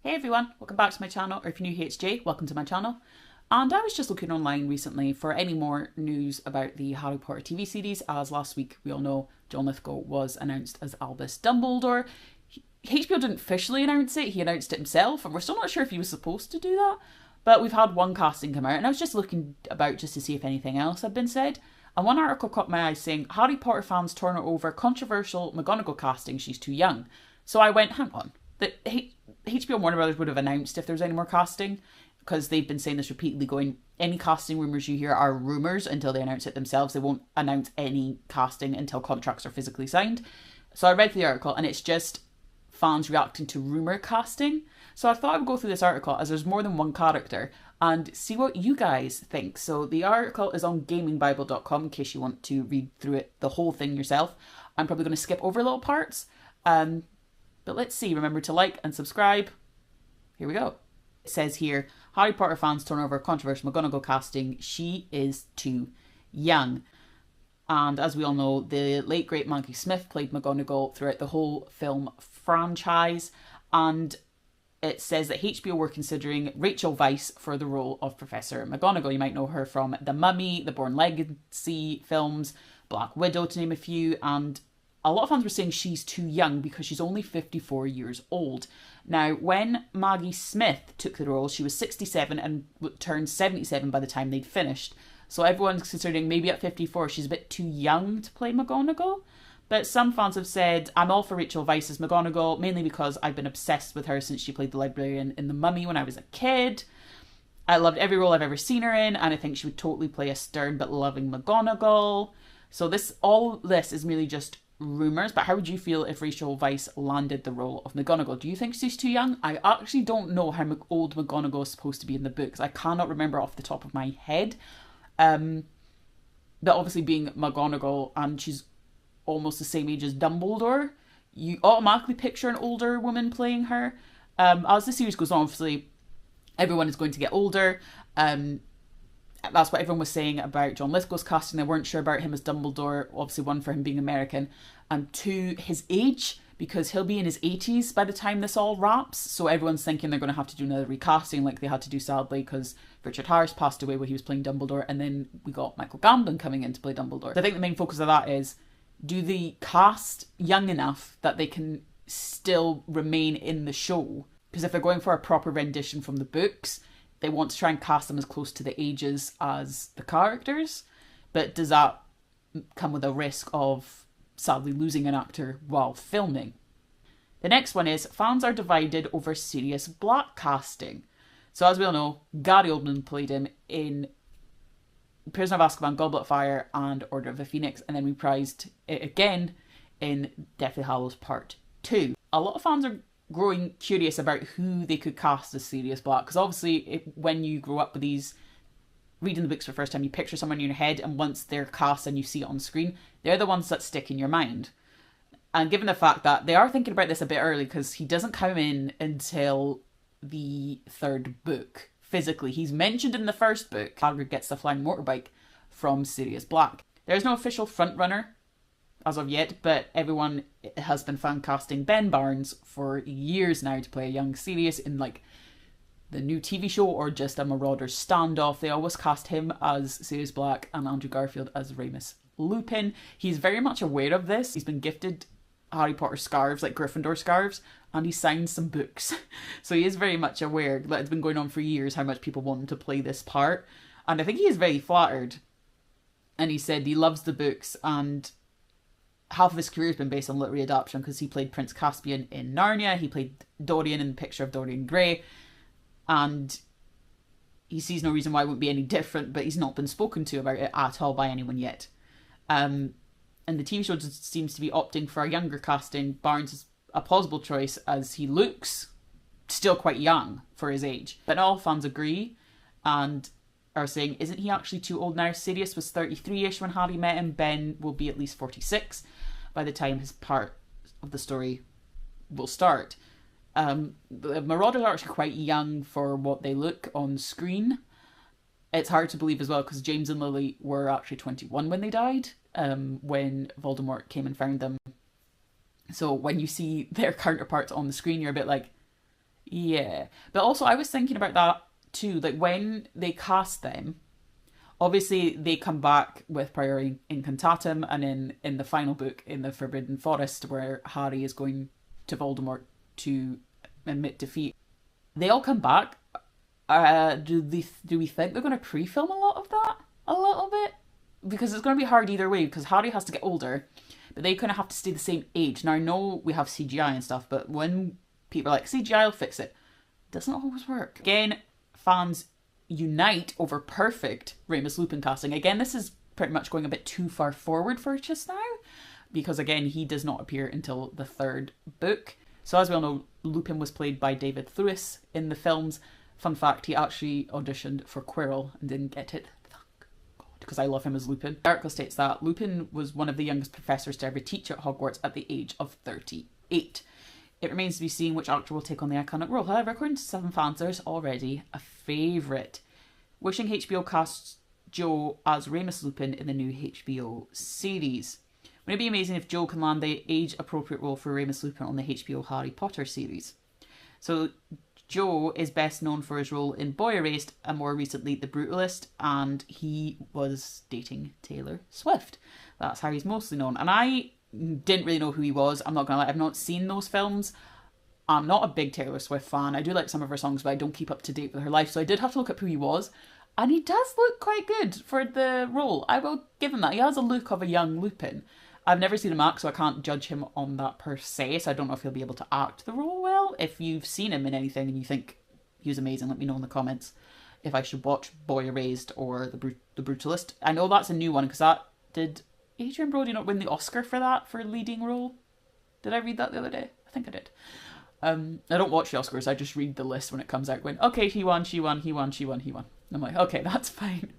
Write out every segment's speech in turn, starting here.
Hey everyone, welcome back to my channel, or if you're new here, it's Jay, welcome to my channel. And I was just looking online recently for any more news about the Harry Potter TV series, as last week we all know John Lithgow was announced as Albus Dumbledore. HBO didn't officially announce it, he announced it himself, and we're still not sure if he was supposed to do that, but we've had one casting come out, and I was just looking about just to see if anything else had been said. And one article caught my eye saying, Harry Potter fans turn over controversial McGonagall casting, she's too young. So I went, hang on. The HBO and Warner Brothers would have announced if there was any more casting, because they've been saying this repeatedly, going, any casting rumours you hear are rumours until they announce it themselves. They won't announce any casting until contracts are physically signed. So I read the article and it's just fans reacting to rumour casting. So I thought I would go through this article as there's more than one character and see what you guys think. So the article is on gamingbible.com in case you want to read through it, the whole thing yourself. I'm probably going to skip over little parts. But let's see, remember to like and subscribe. Here we go. It says here, Harry Potter fans turn over controversial McGonagall casting. She is too young. And as we all know, the late great Maggie Smith played McGonagall throughout the whole film franchise. And it says that HBO were considering Rachel Weisz for the role of Professor McGonagall. You might know her from The Mummy, the Bourne Legacy films, Black Widow to name a few, and a lot of fans were saying she's too young because she's only 54 years old. Now, when Maggie Smith took the role, she was 67 and turned 77 by the time they'd finished. So everyone's considering maybe at 54 she's a bit too young to play McGonagall. But some fans have said, I'm all for Rachel Weisz as McGonagall, mainly because I've been obsessed with her since she played the librarian in The Mummy when I was a kid. I loved every role I've ever seen her in, and I think she would totally play a stern but loving McGonagall. So all this is merely just rumours, but how would you feel if Rachel Weisz landed the role of McGonagall? Do you think she's too young? I actually don't know how old McGonagall is supposed to be in the books. I cannot remember off the top of my head. But obviously being McGonagall and she's almost the same age as Dumbledore, you automatically picture an older woman playing her. As the series goes on, obviously everyone is going to get older. That's what everyone was saying about John Lithgow's casting. They weren't sure about him as Dumbledore, obviously one for him being American, and two, his age, because he'll be in his 80s by the time this all wraps, so everyone's thinking they're going to have to do another recasting like they had to do sadly because Richard Harris passed away when he was playing Dumbledore, and then we got Michael Gambon coming in to play Dumbledore. So I think the main focus of that is, do they cast young enough that they can still remain in the show? Because if they're going for a proper rendition from the books, they want to try and cast them as close to the ages as the characters, but does that come with a risk of sadly losing an actor while filming? The next one is, fans are divided over Sirius Black casting. So as we all know, Gary Oldman played him in Prisoner of Azkaban, Goblet of Fire and Order of the Phoenix, and then reprised it again in Deathly Hallows Part 2. A lot of fans are growing curious about who they could cast as Sirius Black, because obviously when you grow up with these, reading the books for the first time, you picture someone in your head, and once they're cast and you see it on screen, they're the ones that stick in your mind. And given the fact that they are thinking about this a bit early, because he doesn't come in until the third book physically. He's mentioned in the first book. Hagrid gets the flying motorbike from Sirius Black. There's no official frontrunner as of yet, but everyone has been fan casting Ben Barnes for years now to play a young Sirius in like the new TV show or just a Marauders standoff. They always cast him as Sirius Black and Andrew Garfield as Remus Lupin. He's very much aware of this. He's been gifted Harry Potter scarves, like Gryffindor scarves, and he signed some books. So he is very much aware that it's been going on for years how much people want him to play this part. And I think he is very flattered. And he said he loves the books, and half of his career has been based on literary adaptation because he played Prince Caspian in Narnia, he played Dorian in The Picture of Dorian Gray, and he sees no reason why it wouldn't be any different, but he's not been spoken to about it at all by anyone yet. And the TV show just seems to be opting for a younger casting. Barnes is a plausible choice as he looks still quite young for his age. But all fans agree and are saying, isn't he actually too old now? Sirius was 33-ish when Harry met him. Ben will be at least 46 by the time his part of the story will start. The Marauders are actually quite young for what they look on screen. It's hard to believe as well because James and Lily were actually 21 when they died, when Voldemort came and found them. So when you see their counterparts on the screen, you're a bit like, Yeah. But also, I was thinking about that too. Like, when they cast them, obviously they come back with Prior Incantatem, and in the final book, in the Forbidden Forest, where Harry is going to Voldemort to admit defeat, they all come back. Do we think they're going to pre-film a lot of that a little bit? Because it's going to be hard either way, because Harry has to get older, but they kind of have to stay the same age. Now, I know we have CGI and stuff, but when people are like, CGI will fix it, doesn't always work. Again, fans unite over perfect Remus Lupin casting. Again, this is pretty much going a bit too far forward for just now, because again, he does not appear until the third book. So as we all know, Lupin was played by David Thewlis in the films. Fun fact, he actually auditioned for Quirrell and didn't get it. Thank God, because I love him as Lupin. The article states that Lupin was one of the youngest professors to ever teach at Hogwarts at the age of 38. It remains to be seen which actor will take on the iconic role. However, according to some fans, there's already a favourite. Wishing HBO casts Joe as Remus Lupin in the new HBO series. Wouldn't it be amazing if Joe can land the age-appropriate role for Remus Lupin on the HBO Harry Potter series? So, Joe is best known for his role in Boy Erased and more recently The Brutalist, and he was dating Taylor Swift. That's how he's mostly known. And I didn't really know who he was. I'm not gonna lie, I've not seen those films. I'm not a big Taylor Swift fan. I do like some of her songs, but I don't keep up to date with her life, so I did have to look up who he was. And he does look quite good for the role. I will give him that. He has a look of a young Lupin. I've never seen him act, so I can't judge him on that per se, so I don't know if he'll be able to act the role well. If you've seen him in anything and you think he was amazing, let me know in the comments if I should watch Boy Erased or The Brutalist. I know that's a new one, because did Adrian Brody not win the Oscar for that, for leading role? Did I read that the other day? I think I did. I don't watch the Oscars, I just read the list when it comes out going, okay, he won, she won, he won, she won, he won. I'm like, okay, that's fine.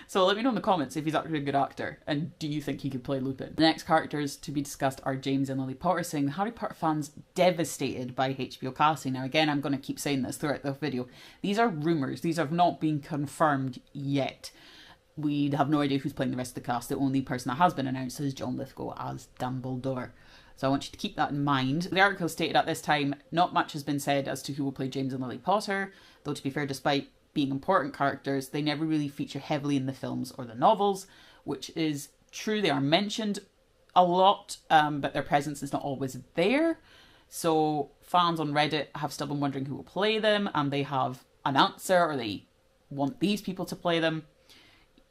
So let me know in the comments if he's actually a good actor, and do you think he could play Lupin? The next characters to be discussed are James and Lily Potter, saying the Harry Potter fans devastated by HBO casting. Now again, I'm going to keep saying this throughout the video. These are rumours, these have not been confirmed yet. We have no idea who's playing the rest of the cast. The only person that has been announced is John Lithgow as Dumbledore. So I want you to keep that in mind. The article stated at this time, not much has been said as to who will play James and Lily Potter, though to be fair, despite being important characters, they never really feature heavily in the films or the novels, which is true. They are mentioned a lot, but their presence is not always there. So fans on Reddit have still been wondering who will play them, and they have an answer, or they want these people to play them.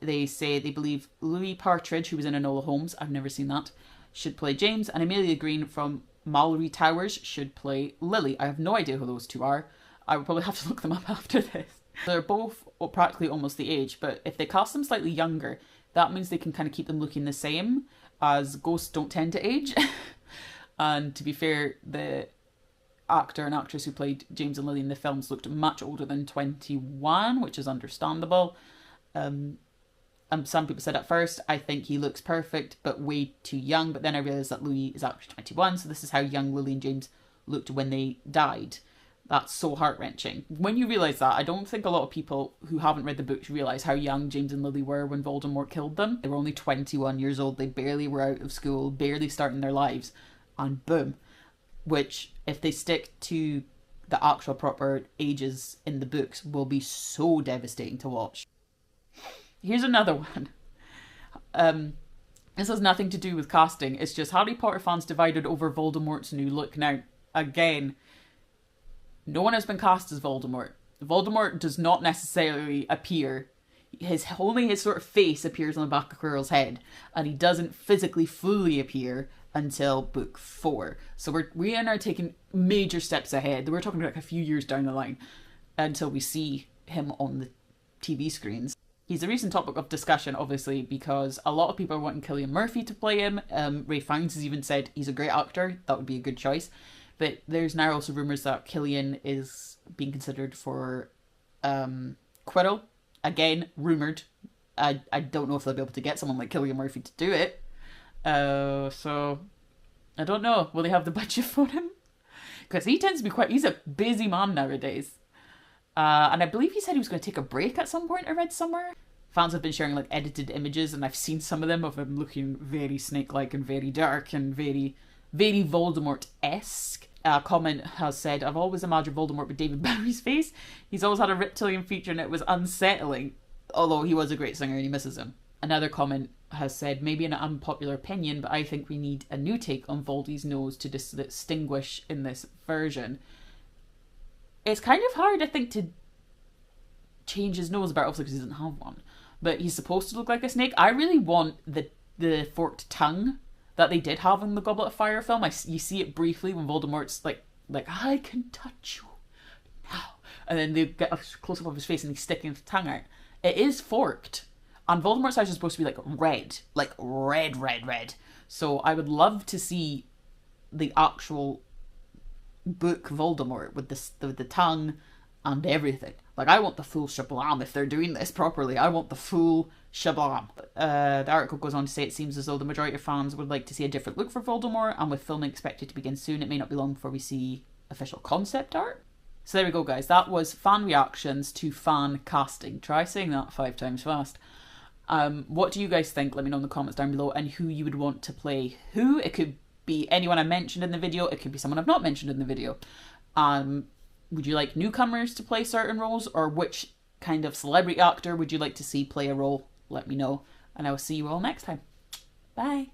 They say they believe Louis Partridge, who was in Enola Holmes, I've never seen that, should play James, and Amelia Green from Mallory Towers should play Lily. I have no idea who those two are. I would probably have to look them up after this. They're both practically almost the age, but if they cast them slightly younger, that means they can kind of keep them looking the same, as ghosts don't tend to age. And to be fair, the actor and actress who played James and Lily in the films looked much older than 21, which is understandable. Some people said at first, I think he looks perfect, but way too young. But then I realised that Louis is actually 21, so this is how young Lily and James looked when they died. That's so heart-wrenching. When you realise that, I don't think a lot of people who haven't read the books realise how young James and Lily were when Voldemort killed them. They were only 21 years old, they barely were out of school, barely starting their lives, and boom. Which, if they stick to the actual proper ages in the books, will be so devastating to watch. Here's another one. This has nothing to do with casting, it's just Harry Potter fans divided over Voldemort's new look. Now, again, no one has been cast as Voldemort. Voldemort does not necessarily appear. Only his sort of face appears on the back of Quirrell's head, and he doesn't physically fully appear until book 4. So we are now taking major steps ahead. We're talking like a few years down the line until we see him on the TV screens. He's a recent topic of discussion, obviously, because a lot of people are wanting Cillian Murphy to play him. Ray Fiennes has even said he's a great actor. That would be a good choice. But there's now also rumours that Cillian is being considered for Quirrell. Again, rumoured. I don't know if they'll be able to get someone like Cillian Murphy to do it. So, I don't know. Will they have the budget for him? Because he tends to be he's a busy man nowadays. And I believe he said he was going to take a break at some point, I read somewhere. Fans have been sharing like edited images, and I've seen some of them of him looking very snake-like and very dark and very, very Voldemort-esque. A comment has said, I've always imagined Voldemort with David Bowie's face. He's always had a reptilian feature and it was unsettling, although he was a great singer and he misses him. Another comment has said, maybe an unpopular opinion, but I think we need a new take on Voldy's nose to distinguish in this version. It's kind of hard, I think, to change his nose, but obviously because he doesn't have one. But he's supposed to look like a snake. I really want the forked tongue that they did have in the Goblet of Fire film. You see it briefly when Voldemort's like I can touch you now, and then they get a close up of his face and he's sticking his tongue out. It is forked, and Voldemort's eyes are supposed to be like red. So I would love to see the actual book Voldemort with the tongue and everything. Like, I want the full shablam. If they're doing this properly, I want the full shablam. The article goes on to say it seems as though the majority of fans would like to see a different look for Voldemort, and with filming expected to begin soon, it may not be long before we see official concept art. So there we go, guys. That was fan reactions to fan casting. Try saying that 5 times fast. What do you guys think? Let me know in the comments down below, and who you would want to play who. It could be anyone I mentioned in the video. It could be someone I've not mentioned in the video. Would you like newcomers to play certain roles, or which kind of celebrity actor would you like to see play a role? Let me know, and I will see you all next time. Bye.